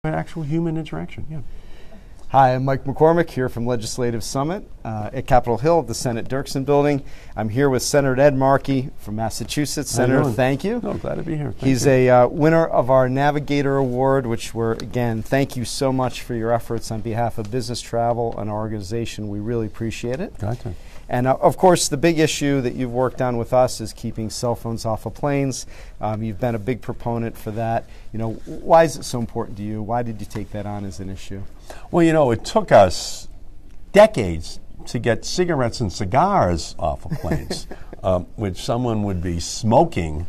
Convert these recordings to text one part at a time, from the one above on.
actual human interaction. Yeah. Hi, I'm Mike McCormick here from Legislative Summit at Capitol Hill at the Senate Dirksen Building. I'm here with Senator Ed Markey from Massachusetts. Senator, thank you. No, glad to be here. He's a winner of our Navigator Award, which again, thank you so much for your efforts on behalf of business travel and our organization. We really appreciate it. Gotcha. And of course, the big issue that you've worked on with us is keeping cell phones off of planes. You've been a big proponent for that. You know, why is it so important to you? Why did you take that on as an issue? Well, you know, it took us decades to get cigarettes and cigars off of planes, which someone would be smoking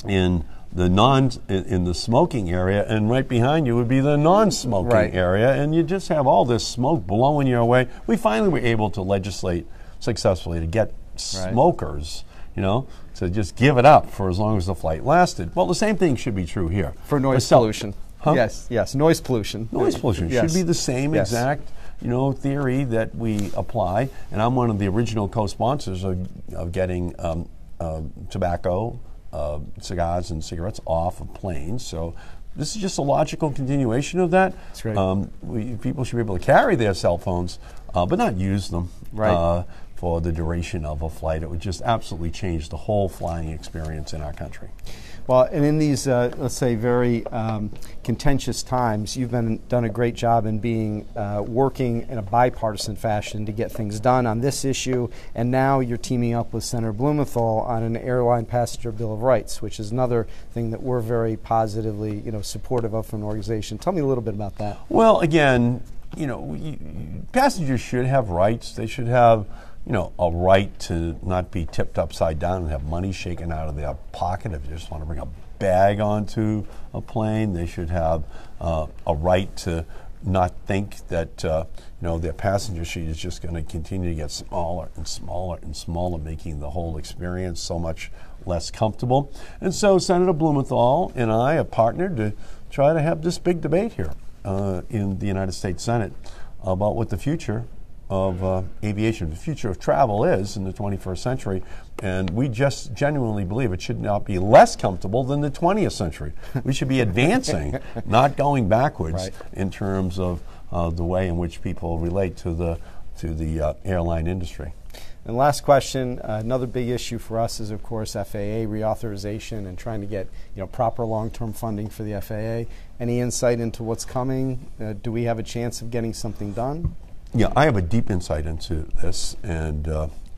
in the smoking area, and right behind you would be the non-smoking area, and you just have all this smoke blowing your way. We finally were able to legislate successfully to get smokers, you know, to just give it up for as long as the flight lasted. Well, the same thing should be true here. For noise pollution. Huh? Yes, noise pollution. Noise pollution should be the same exact, you know, theory that we apply. And I'm one of the original co-sponsors of getting tobacco, cigars and cigarettes off of planes. So this is just a logical continuation of that. That's right. People should be able to carry their cell phones, but not use them for the duration of a flight. It would just absolutely change the whole flying experience in our country. Well, and in these, let's say, very contentious times, you've done a great job in working in a bipartisan fashion to get things done on this issue, and now you're teaming up with Senator Blumenthal on an airline passenger bill of rights, which is another thing that we're very positively, supportive of from an organization. Tell me a little bit about that. Well, again, passengers should have rights. They should have a right to not be tipped upside down and have money shaken out of their pocket if you just want to bring a bag onto a plane. They should have a right to not think that their passenger seat is just going to continue to get smaller and smaller and smaller, making the whole experience so much less comfortable. And so Senator Blumenthal and I have partnered to try to have this big debate here in the United States Senate about what the future of aviation, the future of travel is in the 21st century, and we just genuinely believe it should not be less comfortable than the 20th century. We should be advancing, not going backwards in terms of the way in which people relate to the airline industry. And last question, another big issue for us is, of course, FAA reauthorization and trying to get proper long-term funding for the FAA. Any insight into what's coming? Do we have a chance of getting something done? Yeah, I have a deep insight into this, and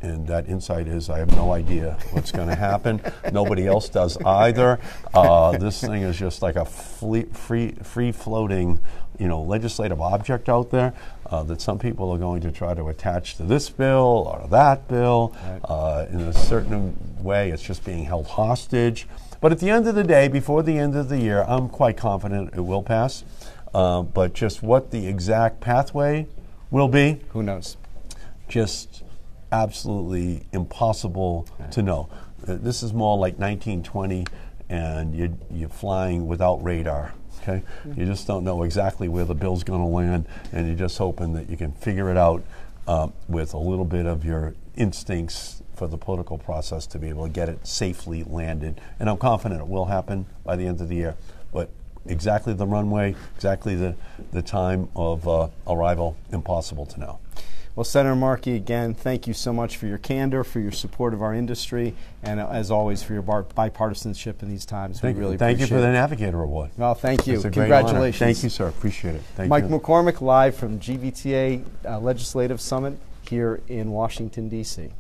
that insight is I have no idea what's going to happen. Nobody else does either. This thing is just like a free-floating, legislative object out there that some people are going to try to attach to this bill or that bill. In a certain way, it's just being held hostage. But at the end of the day, before the end of the year, I'm quite confident it will pass. But just what the exact pathway will be, who knows? Just absolutely impossible to know. This is more like 1920, and you're flying without radar. Okay, you just don't know exactly where the bill's going to land, and you're just hoping that you can figure it out with a little bit of your instincts for the political process to be able to get it safely landed. And I'm confident it will happen by the end of the year. But exactly the runway, exactly the time of arrival, impossible to know. Well, Senator Markey, again, thank you so much for your candor, for your support of our industry, and as always, for your bipartisanship in these times. Thank we really you. Thank appreciate you for it. the Navigator Award. Well, thank you. It's a Congratulations. Great honor. Thank you, sir. Appreciate it. Thank Mike you. McCormick, live from GBTA Legislative Summit here in Washington, D.C.